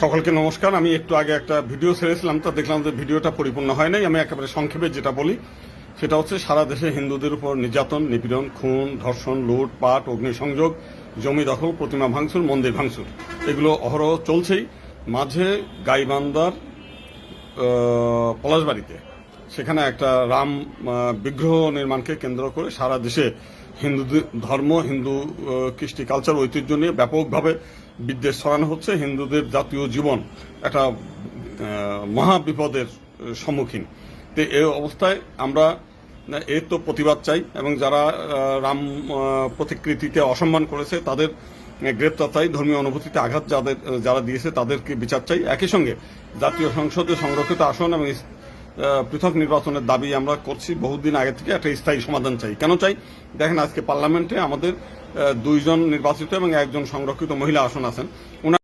সকলকে নমস্কার। আমি একটু আগে একটা ভিডিও ছেড়েছিলাম, তো দেখলাম যে ভিডিওটা পরিপূর্ণ হয় নাই। আমি একেবারে সংক্ষেপে যেটা বলি সেটা হচ্ছে, সারা দেশে হিন্দুদের উপর নির্যাতন, নিপীড়ন, খুন, ধর্ষণ, লুটপাট, অগ্নিসংযোগ, জমি দখল, প্রতিমা ভাঙচুর, মন্দির ভাঙচুর, এগুলো অহরহ চলছেই। মাঝে গাইবান্ধার পলাশবাড়িতে সেখানে একটা রাম বিগ্রহ নির্মাণকে কেন্দ্র করে সারা দেশে হিন্দু ধর্ম, হিন্দু কৃষ্টি কালচার ঐতিহ্য নিয়ে ব্যাপকভাবে বিদ্বেষ ছড়ানো হচ্ছে। হিন্দুদের জাতীয় জীবন একটা মহা বিপদের সম্মুখীন। তো এই অবস্থায় আমরা এর তো প্রতিবাদ চাই, এবং যারা রাম প্রতিকৃতিতে অসম্মান করেছে তাদের গ্রেপ্তার চাই, ধর্মীয় অনুভূতিতে আঘাত যারা দিয়েছে তাদেরকে বিচার চাই। একই সঙ্গে জাতীয় সংসদে সংরক্ষিত আসন এবং পৃথক নির্বাচনের দাবি আমরা করছি বহুদিন আগে থেকে। একটা স্থায়ী সমাধান চাই। কেন চাই? দেখেন, আজকে পার্লামেন্টে আমাদের 2 জন নির্বাচিত এবং 1 জন সংরক্ষিত মহিলা আসন আছেন।